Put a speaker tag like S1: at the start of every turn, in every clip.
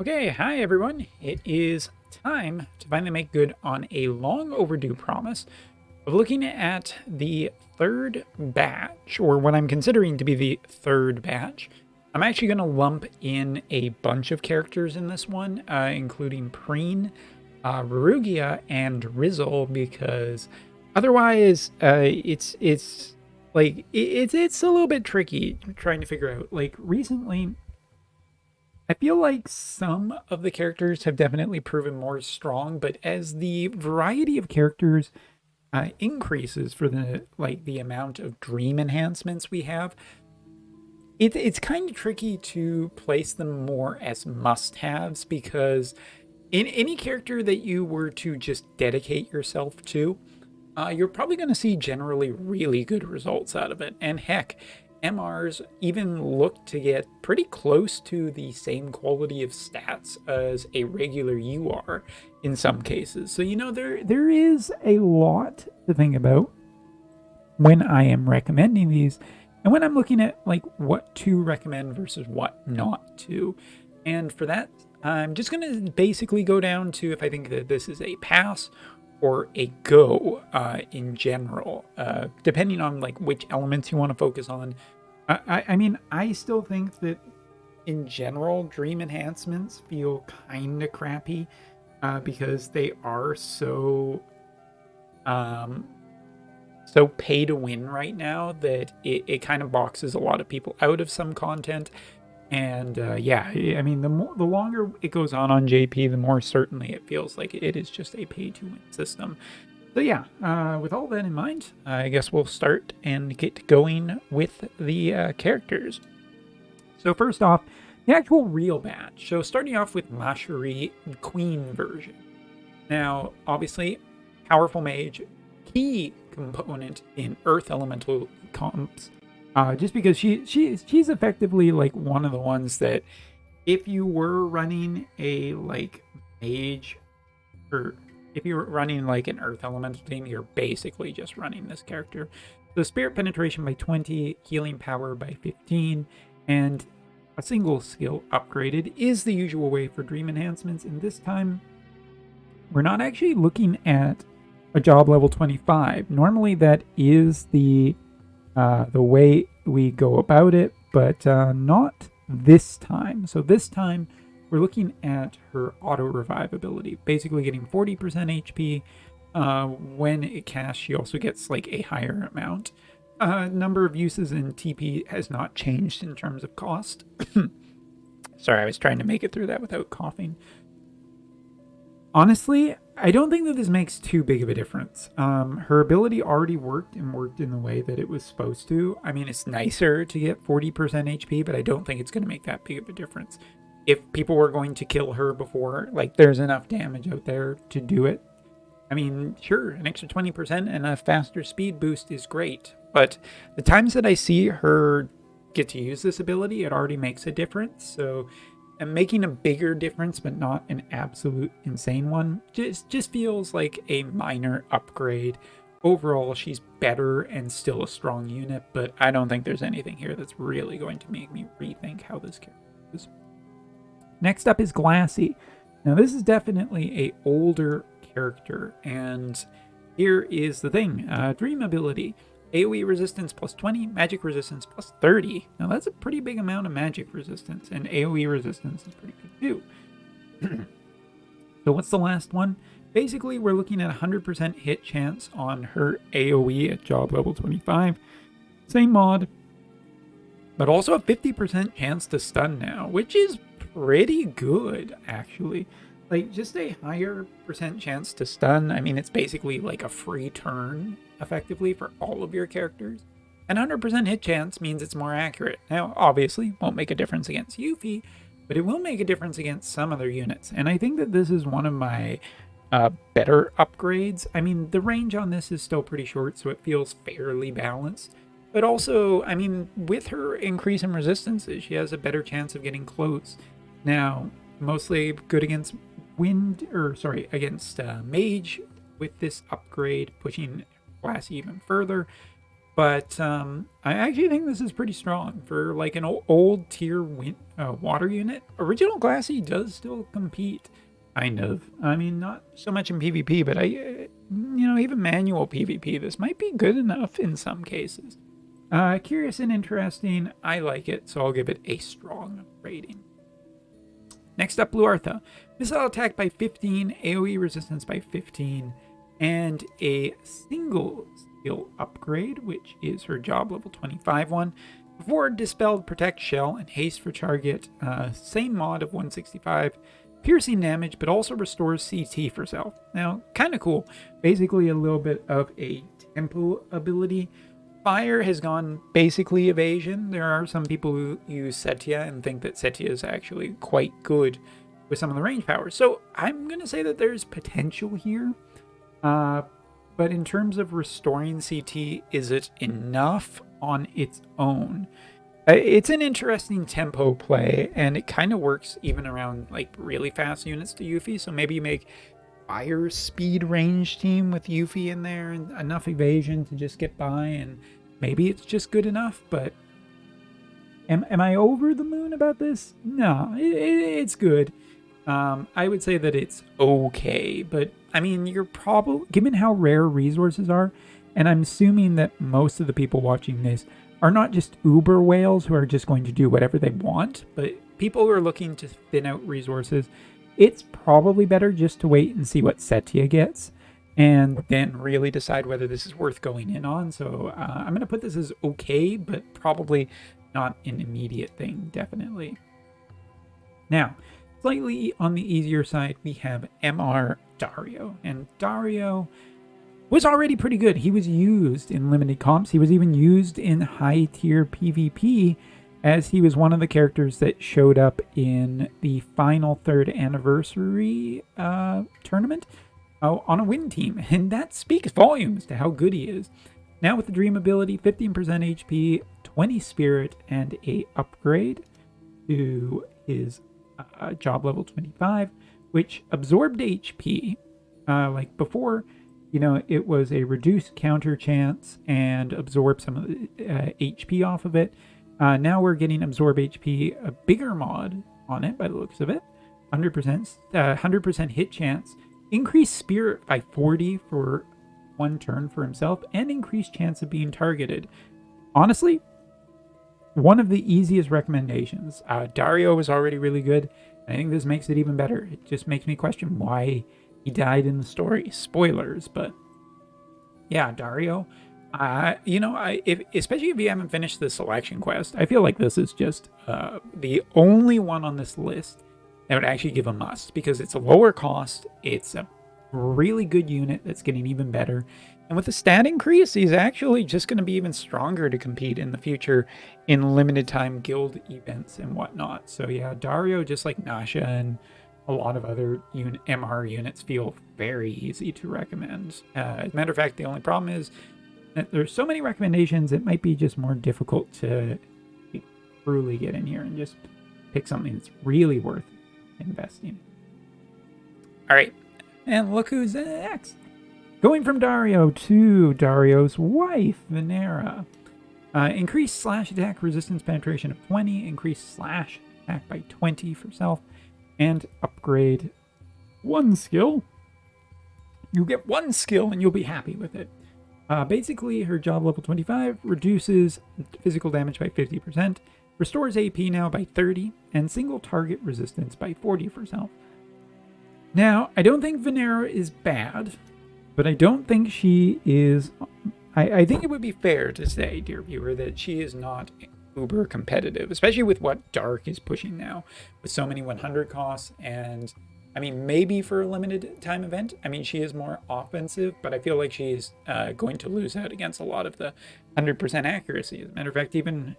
S1: Okay, hi everyone. It is time to finally make good on a long overdue promise of looking at the third batch, or what I'm considering to be the third batch. I'm actually going to lump in a bunch of characters in this one, including Prene, Rurgia, and Lisol, because otherwise, it's a little bit tricky trying to figure out. Like recently, I feel like some of the characters have definitely proven more strong, but as the variety of characters increases for the amount of dream enhancements we have, it's kind of tricky to place them more as must-haves because in any character that you were to just dedicate yourself to, you're probably going to see generally really good results out of it. And heck, MRs even look to get pretty close to the same quality of stats as a regular UR in some cases. So there is a lot to think about when I am recommending these and when I'm looking at like what to recommend versus what not to. And for that, I'm just going to basically go down to if I think that this is a pass or a go in general, depending on like which elements you want to focus on. I mean, I still think that in general, dream enhancements feel kind of crappy because they are um, so pay to win right now that it kind of boxes a lot of people out of some content. And yeah, I mean, the longer it goes on JP, the more certainly it feels like it is just a pay to win system. So yeah, with all that in mind, I guess we'll start and get going with the characters. So first off, the actual real batch. So starting off with Mashery Queen version. Now, obviously, powerful mage, key component in Earth Elemental comps. Just because she's effectively like one of the ones that if you were running a like mage or if you're running like an Earth Elemental team, you're basically just running this character. So Spirit Penetration by 20, Healing Power by 15, and a single skill upgraded is the usual way for Dream enhancements. And this time, we're not actually looking at a job level 25. Normally, that is the way we go about it, but not this time. So this time, we're looking at her auto revive ability, basically getting 40% HP. When it casts, she also gets like a higher amount. Number of uses in TP has not changed in terms of cost. Sorry, I was trying to make it through that without coughing. Honestly, I don't think that this makes too big of a difference. Her ability already worked and worked in the way that it was supposed to. I mean, it's nicer to get 40% HP, but I don't think it's going to make that big of a difference. If people were going to kill her before, like there's enough damage out there to do it. I mean, sure, an extra 20% and a faster speed boost is great, but the times that I see her get to use this ability, it already makes a difference. So, and making a bigger difference, but not an absolute insane one, just feels like a minor upgrade. Overall, she's better and still a strong unit, but I don't think there's anything here that's really going to make me rethink how this character is. Next up is Glassy. Now, this is definitely a older character, and here is the thing. Dream ability. AoE resistance plus 20, magic resistance plus 30. Now, that's a pretty big amount of magic resistance, and AoE resistance is pretty good too. So what's the last one? Basically, we're looking at 100% hit chance on her AoE at job level 25. Same mod, but also a 50% chance to stun now, which is pretty good, actually. Like, just a higher percent chance to stun. I mean, it's basically like a free turn, effectively, for all of your characters. And 100% hit chance means it's more accurate. Now, obviously, won't make a difference against Yuffie, but it will make a difference against some other units. And I think that this is one of my better upgrades. I mean, the range on this is still pretty short, so it feels fairly balanced. But also, I mean, with her increase in resistances, she has a better chance of getting close. Now, mostly good against against mage with this upgrade, pushing Glassy even further. But I actually think this is pretty strong for like an old tier water unit. Original Glassy does still compete, kind of. I mean, not so much in PvP, but even manual PvP, this might be good enough in some cases. Curious and interesting. I like it, so I'll give it a strong rating. Next up, Luartha. Missile attack by 15, AoE resistance by 15, and a single skill upgrade, which is her job level 25 one. Before Dispelled, Protect, Shell, and Haste for target. Same mod of 165. Piercing damage, but also restores CT for self. Now, kind of cool. Basically a little bit of a tempo ability. Fire has gone basically evasion. There are some people who use Setia and think that Setia is actually quite good with some of the range powers. So I'm going to say that there's potential here. But in terms of restoring CT, is it enough on its own? It's an interesting tempo play, and it kind of works even around like really fast units to Yuffie. So maybe you make fire speed range team with Yuffie in there and enough evasion to just get by, and maybe it's just good enough. But am I over the moon about this? No, it's good. I would say that it's okay, but I mean, you're probably, given how rare resources are, and I'm assuming that most of the people watching this are not just uber whales who are just going to do whatever they want, but people who are looking to thin out resources, it's probably better just to wait and see what Setia gets, and then really decide whether this is worth going in on. So I'm going to put this as okay, but probably not an immediate thing, definitely. Now, slightly on the easier side, we have MR Dario, and Dario was already pretty good. He was used in limited comps. He was even used in high tier PvP, as he was one of the characters that showed up in the final 3rd anniversary tournament on a win team. And that speaks volumes to how good he is. Now with the Dream ability, 15% HP, 20 Spirit, and a upgrade to his job level 25, which absorbed HP. Like before, it was a reduced counter chance and absorb some of the HP off of it. Now we're getting absorb HP, a bigger mod on it by the looks of it. 100% hit chance, increased spirit by 40 for 1 turn for himself, and increased chance of being targeted. Honestly, one of the easiest recommendations. Dario was already really good. I think this makes it even better. It just makes me question why he died in the story. Spoilers, but yeah, Dario. Especially if you haven't finished the selection quest, I feel like this is just the only one on this list that would actually give a must, because it's a lower cost. It's a really good unit that's getting even better. And with the stat increase, he's actually just going to be even stronger to compete in the future in limited time guild events and whatnot. So yeah, Dario, just like Nasha and a lot of other MR units, feel very easy to recommend. As a matter of fact, the only problem is that there's so many recommendations, it might be just more difficult to truly get in here and just pick something that's really worth investing. All right, and look who's next. Going from Dario to Dario's wife, Venera. Increased slash attack resistance penetration of 20, increased slash attack by 20 for self, and upgrade 1 skill. You get 1 skill and you'll be happy with it. Basically, her job level 25 reduces physical damage by 50%, restores AP now by 30, and single target resistance by 40 for self. Now, I don't think Venera is bad, but I don't think she is... I think it would be fair to say, dear viewer, that she is not uber competitive, especially with what Dark is pushing now, with so many 100 costs. And I mean, maybe for a limited time event, I mean, she is more offensive, but I feel like she's going to lose out against a lot of the 100% accuracy. As a matter of fact, even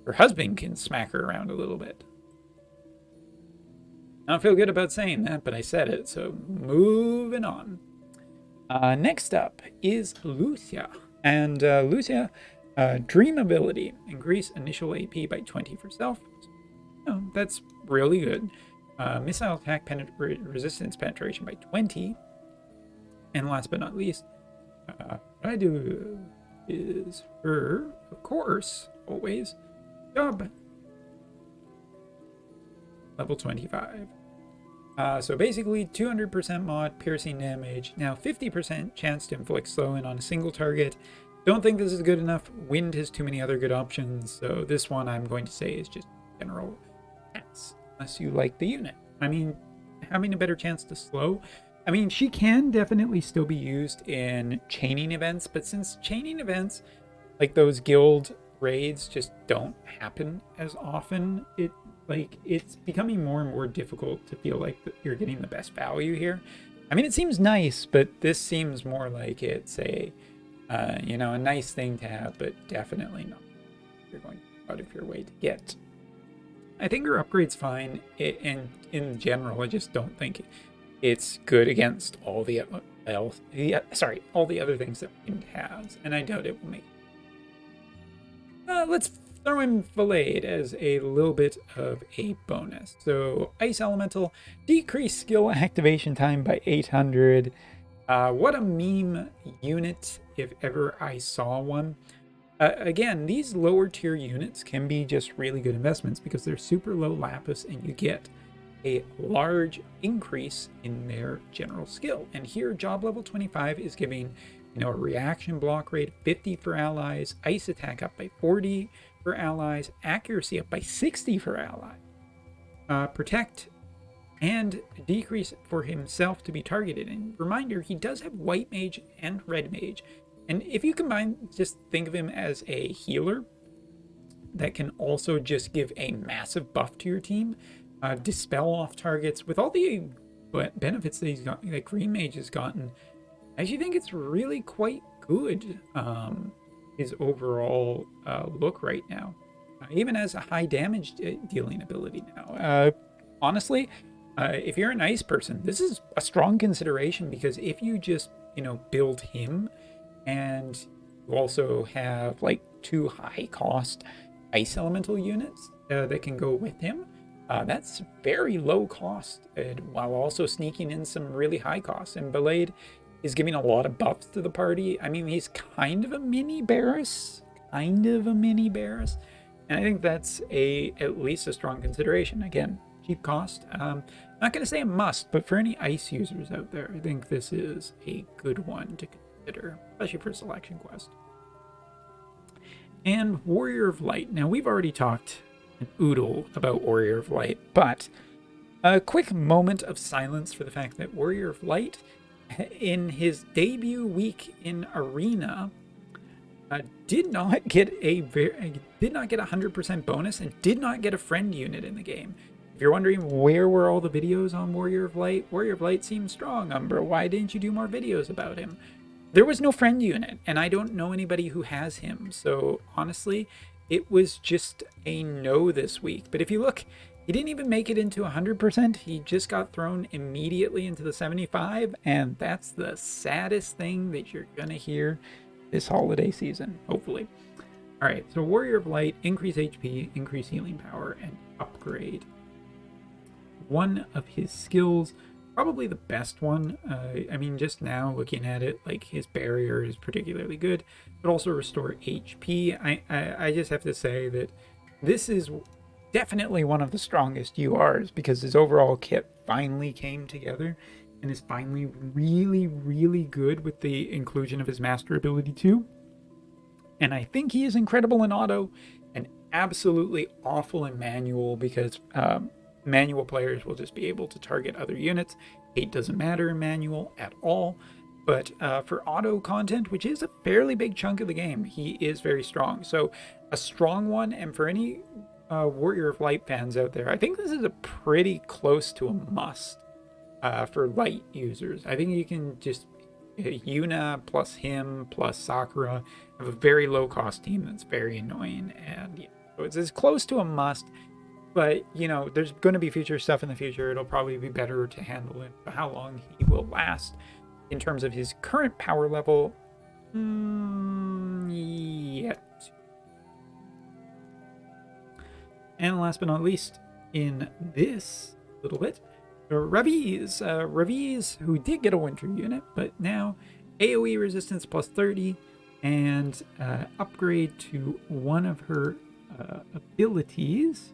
S1: her husband can smack her around a little bit. I don't feel good about saying that, but I said it, so moving on. Next up is Lucia. And Lucia, Dream ability, increase initial AP by 20 for self. Oh, that's really good. Missile attack resistance penetration by 20. And last but not least, I do is her, of course, always, job. Level 25. So basically 200% mod, piercing damage. Now 50% chance to inflict slow-in on a single target. Don't think this is good enough. Wind has too many other good options. So this one I'm going to say is just general chance. Unless you like the unit. I mean, having a better chance to slow. I mean, she can definitely still be used in chaining events. But since chaining events, like those guild raids, just don't happen as often, it's becoming more and more difficult to feel like you're getting the best value here. I mean, it seems nice, but this seems more like it's a a nice thing to have, but definitely not you're going out of your way to get. I think her upgrade's fine, and in general, I just don't think it's good against all the all the other things that Wind has, and I doubt it will make. Let's throw in Vallaide as a little bit of a bonus. So Ice Elemental, decrease skill activation time by 800. What a meme unit if ever I saw one. Again, these lower tier units can be just really good investments because they're super low lapis and you get a large increase in their general skill. And here, job level 25 is giving a reaction block rate 50 for allies, ice attack up by 40 for allies, accuracy up by 60 for allies, protect and decrease for himself to be targeted. And reminder, he does have white mage and red mage. And if you combine, just think of him as a healer that can also just give a massive buff to your team, dispel off targets with all the benefits that he's got, that green mage has gotten. I actually think it's really quite good, his overall look right now. Even as a high damage dealing ability now. Honestly, if you're an ice person, this is a strong consideration because if you just, build him and you also have like 2 high cost ice elemental units that can go with him, that's very low cost, while also sneaking in some really high costs. And Vallaide is giving a lot of buffs to the party. I mean, he's kind of a mini Barris, and I think that's at least a strong consideration. Again, cheap cost. Not going to say a must, but for any ice users out there, I think this is a good one to consider, especially for selection quest. And Warrior of Light. Now, we've already talked an oodle about Warrior of Light, but a quick moment of silence for the fact that Warrior of Light, in his debut week in Arena, did not get a 100% bonus and did not get a friend unit in the game. If you're wondering where were all the videos on Warrior of Light seems strong, Umbra. Why didn't you do more videos about him? There was no friend unit, and I don't know anybody who has him. So honestly, it was just a no this week. But if you look, he didn't even make it into 100%. He just got thrown immediately into the 75, and that's the saddest thing that you're gonna hear this holiday season, hopefully. All right, so Warrior of Light, increase HP, increase healing power, and upgrade one of his skills, probably the best one. I mean, just now looking at it, like his barrier is particularly good, but also restore HP. I just have to say that this is definitely one of the strongest URs because his overall kit finally came together and is finally really, really good with the inclusion of his master ability too. And I think he is incredible in auto and absolutely awful in manual because manual players will just be able to target other units. Hate doesn't matter in manual at all. But for auto content, which is a fairly big chunk of the game, he is very strong. So a strong one, and for any Warrior of Light fans out there, I think this is a pretty close to a must for light users. I think you can just Yuna plus him plus Sakura have a very low cost team that's very annoying, and yeah, so it's as close to a must. But there's going to be future stuff in the future. It'll probably be better to handle it. But how long he will last in terms of his current power level, yet. And last but not least, in this little bit, Raviesse, who did get a winter unit, but now AoE resistance plus 30 and upgrade to one of her abilities,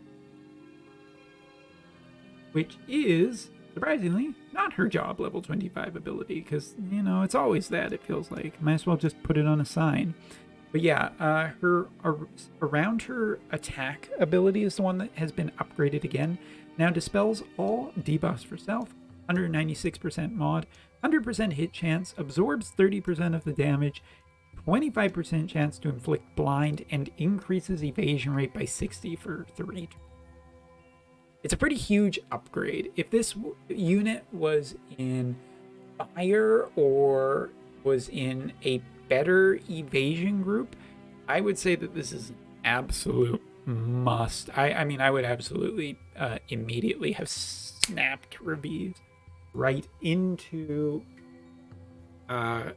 S1: which is, surprisingly, not her job level 25 ability, because, you know, it's always that, it feels like. Might as well just put it on a sign. But yeah, around her attack ability is the one that has been upgraded again. Now dispels all debuffs for self, 196% mod, 100% hit chance, absorbs 30% of the damage, 25% chance to inflict blind, and increases evasion rate by 60 for 3. It's a pretty huge upgrade. If this unit was in fire or was in a better evasion group, I would say that this is an absolute must. I mean, I would absolutely immediately have snapped Raviesse right into a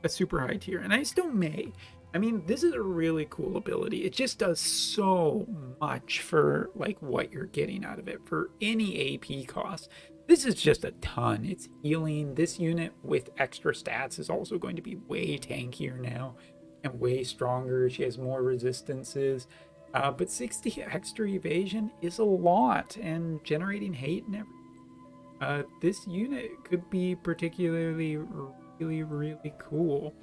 S1: super high tier, and I still may. I mean, this is a really cool ability. It just does so much for like what you're getting out of it for any AP cost. This is just a ton. It's healing. This unit with extra stats is also going to be way tankier now and way stronger. She has more resistances. But 60 extra evasion is a lot, and generating hate and everything. This unit could be particularly really cool.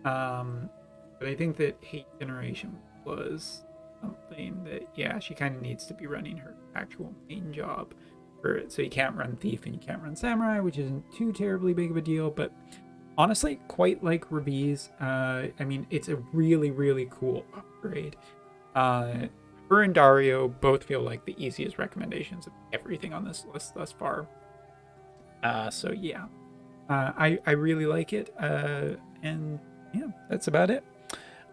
S1: But I think that hate generation was something that, yeah, she kind of needs to be running her actual main job for it. So you can't run thief and you can't run samurai, which isn't too terribly big of a deal. But honestly, quite like Raviesse, I mean, it's a really cool upgrade. Her and Dario both feel like the easiest recommendations of everything on this list thus far. So yeah, I really like it. And yeah, that's about it.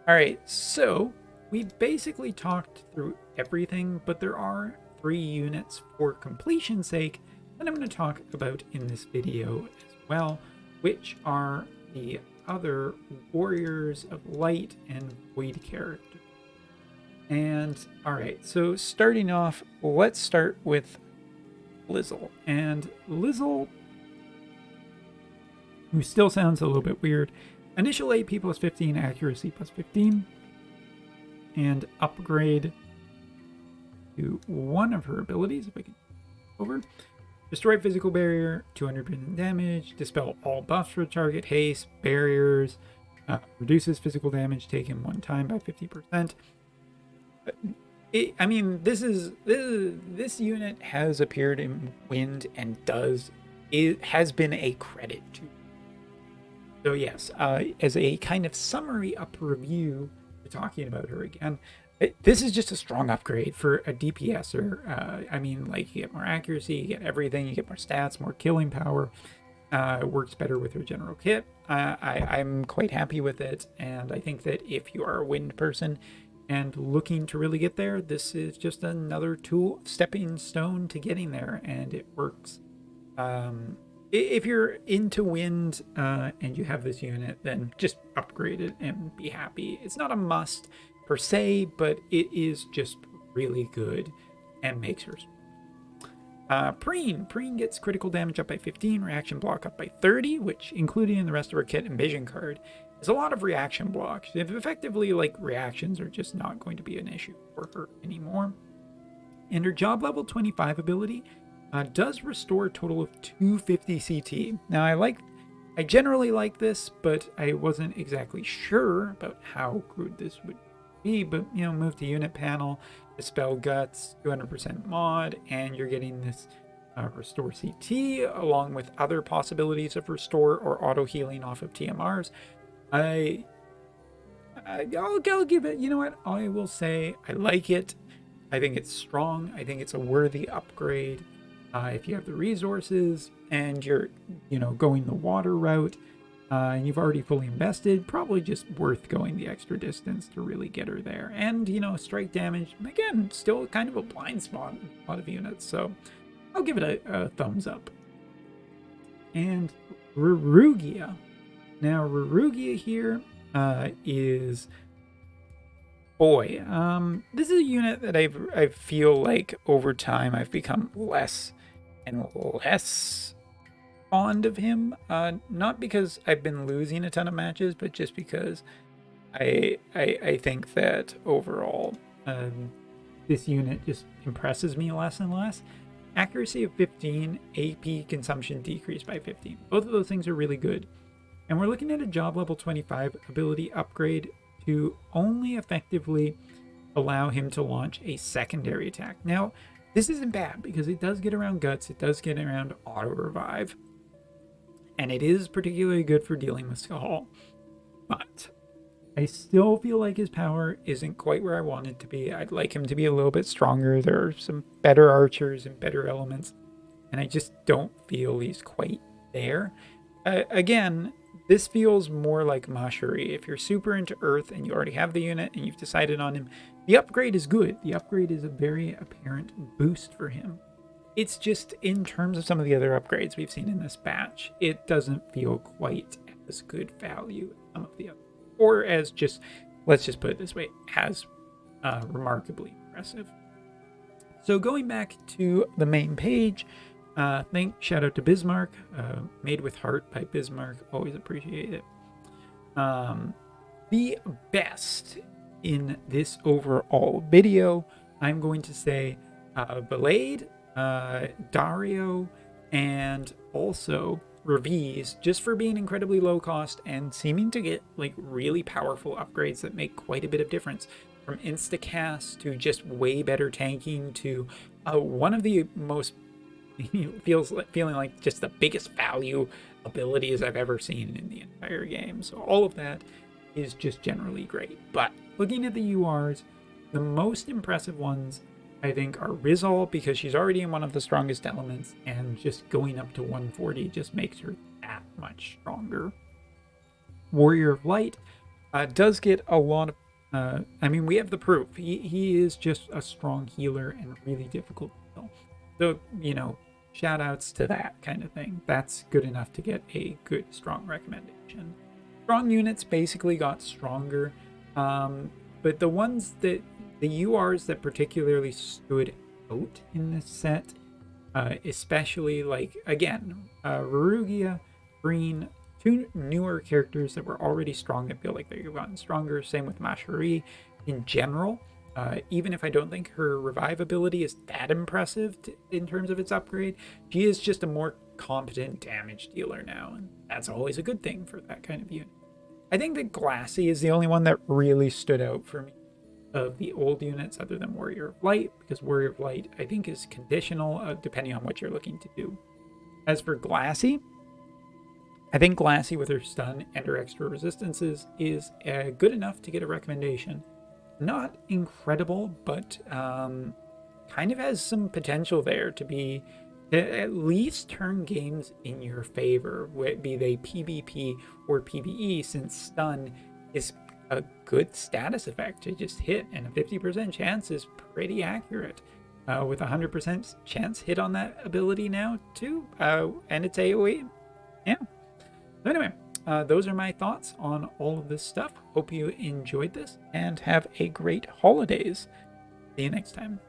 S1: All right, so we basically talked through everything, but there are 3 units for completion's sake that I'm going to talk about in this video as well, which are the other Warriors of Light and Void characters. And all right, so starting off, let's start with Lisol. And Lisol, who still sounds a little bit weird, initial AP plus 15, accuracy plus 15, and upgrade to one of her abilities, if I can over. Destroy physical barrier, 200% damage, dispel all buffs for target, haste, barriers, reduces physical damage taken one time by 50%. I mean, this unit has appeared in Wind and has been a credit to. So yes, as a kind of summary up review, talking about her again, this is just a strong upgrade for a DPSer. I mean, like, you get more accuracy, you get everything, you get more stats, more killing power. It works better with her general kit. I'm quite happy with it, and I think that if you are a Wind person and looking to really get there, this is just another tool, stepping stone to getting there, and it works. If you're into Wind and you have this unit, then just upgrade it and be happy. It's not a must per se, but it is just really good and makes her. Prene gets critical damage up by 15, reaction block up by 30, which, including in the rest of her kit and vision card, is a lot of reaction blocks. If effectively, like, reactions are just not going to be an issue for her anymore. And her job level 25 ability does restore a total of 250 CT. Now, I generally like this, but I wasn't exactly sure about how good this would be. But, you know, move to unit panel, dispel guts, 200% mod, and you're getting this restore CT along with other possibilities of restore or auto healing off of TMRs. I'll give it, you know what, I will say I like it. I think it's strong. I think it's a worthy upgrade. If you have the resources and you're, you know, going the water route and you've already fully invested, probably just worth going the extra distance to really get her there. And, you know, strike damage, again, still kind of a blind spot in a lot of units. So I'll give it a thumbs up. And Rurgia. Now, Rurgia here is... Boy, this is a unit that I feel like over time I've become less and less fond of him. Not because I've been losing a ton of matches, but just because I think that overall, this unit just impresses me less and less. Accuracy of 15, AP consumption decreased by 15. Both of those things are really good. And we're looking at a job level 25 ability upgrade to only effectively allow him to launch a secondary attack. Now, this isn't bad because it does get around guts, it does get around auto revive, and it is particularly good for dealing with Skull. But I still feel like his power isn't quite where I want it to be. I'd like him to be a little bit stronger. There are some better archers and better elements, and I just don't feel he's quite there. Again, this feels more like Mashery. If you're super into Earth and you already have the unit and you've decided on him, the upgrade is good. The upgrade is a very apparent boost for him. It's just in terms of some of the other upgrades we've seen in this batch, it doesn't feel quite as good value as some of the others. Or as just, let's just put it this way, as remarkably impressive. So going back to the main page, shout out to Bismarck, Made with Heart by Bismarck, always appreciate it. The best in this overall video, I'm going to say Vallaide, Dario, and also Raviesse, just for being incredibly low cost and seeming to get like really powerful upgrades that make quite a bit of difference. From insta-cast to just way better tanking to one of the most feeling like just the biggest value abilities I've ever seen in the entire game. So all of that is just generally great. But looking at the URs, the most impressive ones I think are Lisol, because she's already in one of the strongest elements, and just going up to 140 just makes her that much stronger. Warrior of Light does get a lot of I mean, we have the proof. He is just a strong healer and really difficult to kill. So, you know, shout outs to that kind of thing. That's good enough to get a good, strong recommendation. Strong units basically got stronger, but the ones that, the URs that particularly stood out in this set, especially like, again, Rurgia, Prene, two newer characters that were already strong that feel like they've gotten stronger. Same with Mashery in general. Even if I don't think her revive ability is that impressive in terms of its upgrade, she is just a more competent damage dealer now, and that's always a good thing for that kind of unit. I think that Glassy is the only one that really stood out for me of the old units other than Warrior of Light, because Warrior of Light I think is conditional depending on what you're looking to do. As for Glassy, I think Glassy with her stun and her extra resistances is good enough to get a recommendation. Not incredible, but kind of has some potential there to be, to at least turn games in your favor, be they PvP or PvE, since stun is a good status effect to just hit, and a 50% chance is pretty accurate. With a 100% chance hit on that ability now too, and it's AoE. Yeah. So anyway, those are my thoughts on all of this stuff. Hope you enjoyed this and have a great holidays. See you next time.